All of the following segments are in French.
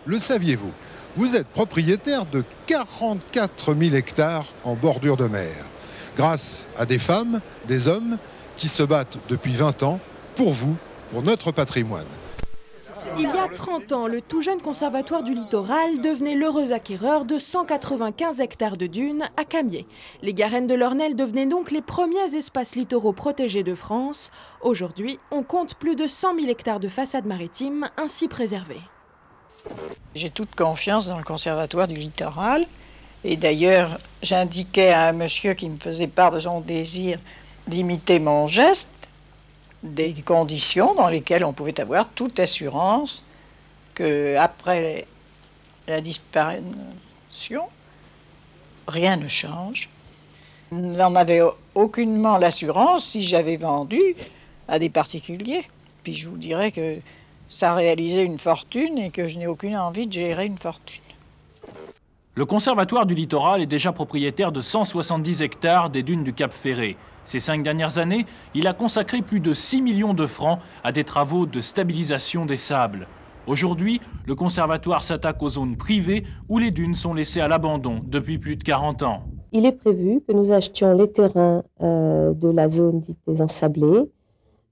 Le saviez-vous? Vous êtes propriétaire de 44 000 hectares en bordure de mer, grâce à des femmes, des hommes qui se battent depuis 20 ans pour vous, pour notre patrimoine. Il y a 30 ans, le tout jeune conservatoire du littoral devenait l'heureux acquéreur de 195 hectares de dunes à Camiers. Les Garennes de l'Ornel devenaient donc les premiers espaces littoraux protégés de France. Aujourd'hui, on compte plus de 100 000 hectares de façades maritimes ainsi préservées. J'ai toute confiance dans le conservatoire du littoral. Et d'ailleurs, j'indiquais à un monsieur qui me faisait part de son désir d'imiter mon geste des conditions dans lesquelles on pouvait avoir toute assurance qu'après la disparition, rien ne change. Je n'en avais aucunement l'assurance si j'avais vendu à des particuliers. Puis je vous dirais que ça réalisait une fortune et que je n'ai aucune envie de gérer une fortune. Le conservatoire du littoral est déjà propriétaire de 170 hectares des dunes du Cap Ferré. Ces 5 dernières années, il a consacré plus de 6 millions de francs à des travaux de stabilisation des sables. Aujourd'hui, le conservatoire s'attaque aux zones privées où les dunes sont laissées à l'abandon depuis plus de 40 ans. Il est prévu que nous achetions les terrains de la zone dite des ensablés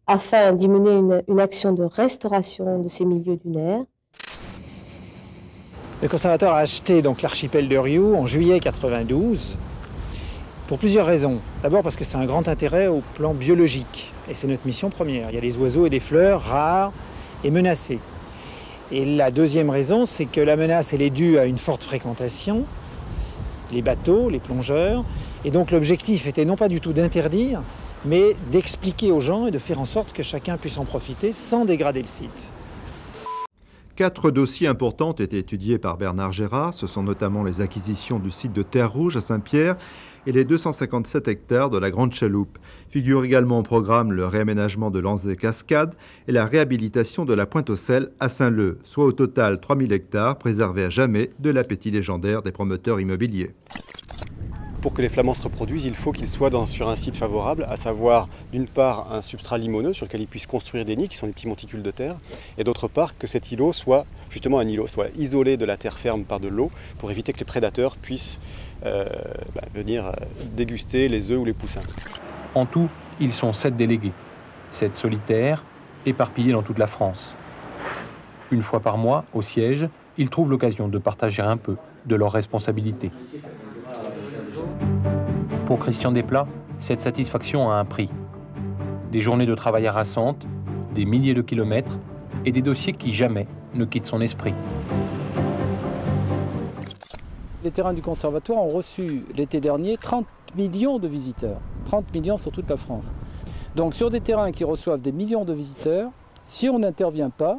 afin d'y mener une action de restauration de ces milieux dunaires. Le conservatoire a acheté donc l'archipel de Rioux en juillet 92 pour plusieurs raisons. D'abord parce que c'est un grand intérêt au plan biologique et c'est notre mission première. Il y a des oiseaux et des fleurs rares et menacés. Et la deuxième raison, c'est que la menace elle est due à une forte fréquentation, les bateaux, les plongeurs. Et donc l'objectif était non pas du tout d'interdire, mais d'expliquer aux gens et de faire en sorte que chacun puisse en profiter sans dégrader le site. 4 dossiers importants ont été étudiés par Bernard Gérard. Ce sont notamment les acquisitions du site de Terre Rouge à Saint-Pierre et les 257 hectares de la Grande Chaloupe. Figure également au programme le réaménagement de l'Anse des Cascades et la réhabilitation de la Pointe-aux-Sel à Saint-Leu, soit au total 3000 hectares préservés à jamais de l'appétit légendaire des promoteurs immobiliers. Pour que les flamants se reproduisent, il faut qu'ils soient sur un site favorable, à savoir d'une part un substrat limoneux sur lequel ils puissent construire des nids, qui sont des petits monticules de terre, et d'autre part que cet îlot soit justement un îlot, soit isolé de la terre ferme par de l'eau, pour éviter que les prédateurs puissent venir déguster les œufs ou les poussins. En tout, ils sont 7 délégués, 7 solitaires, éparpillés dans toute la France. Une fois par mois, au siège, ils trouvent l'occasion de partager un peu de leurs responsabilités. Pour Christian Desplat, cette satisfaction a un prix. Des journées de travail harassantes, des milliers de kilomètres et des dossiers qui jamais ne quittent son esprit. Les terrains du conservatoire ont reçu l'été dernier 30 millions de visiteurs. 30 millions sur toute la France. Donc sur des terrains qui reçoivent des millions de visiteurs, si on n'intervient pas,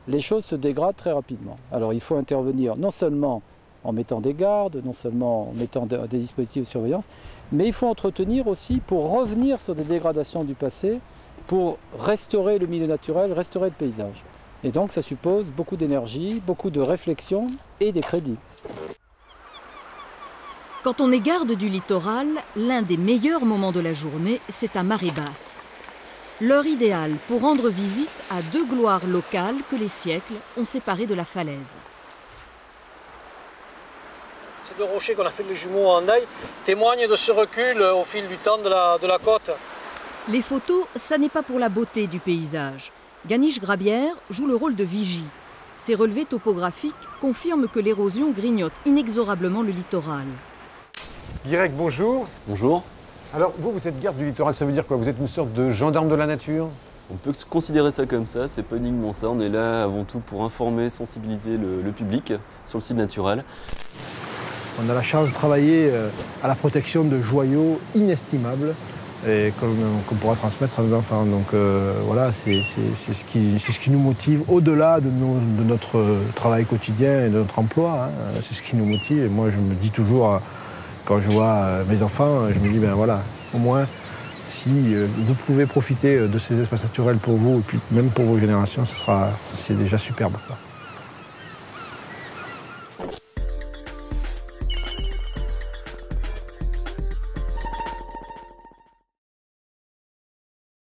les choses se dégradent très rapidement. Alors il faut intervenir non seulement en mettant des gardes, non seulement en mettant des dispositifs de surveillance, mais il faut entretenir aussi pour revenir sur des dégradations du passé, pour restaurer le milieu naturel, restaurer le paysage. Et donc ça suppose beaucoup d'énergie, beaucoup de réflexion et des crédits. Quand on est garde du littoral, l'un des meilleurs moments de la journée, c'est à marée basse. L'heure idéale pour rendre visite à 2 gloires locales que les siècles ont séparées de la falaise. Ces 2 rochers qu'on appelle les jumeaux en ail témoignent de ce recul au fil du temps de la côte. Les photos, ça n'est pas pour la beauté du paysage. Ganiche Grabière joue le rôle de vigie. Ces relevés topographiques confirment que l'érosion grignote inexorablement le littoral. Guirec, bonjour. Bonjour. Alors, vous êtes garde du littoral, ça veut dire quoi? Vous êtes une sorte de gendarme de la nature? On peut considérer ça comme ça, c'est pas uniquement ça. On est là avant tout pour informer, sensibiliser le public sur le site naturel. On a la chance de travailler à la protection de joyaux inestimables et qu'on pourra transmettre à nos enfants. Donc voilà, c'est ce qui nous motive au-delà de notre travail quotidien et de notre emploi. Hein. C'est ce qui nous motive. Et moi, je me dis toujours, quand je vois mes enfants, je me dis, ben voilà, au moins, si vous pouvez profiter de ces espaces naturels pour vous et puis même pour vos générations, c'est déjà superbe, quoi.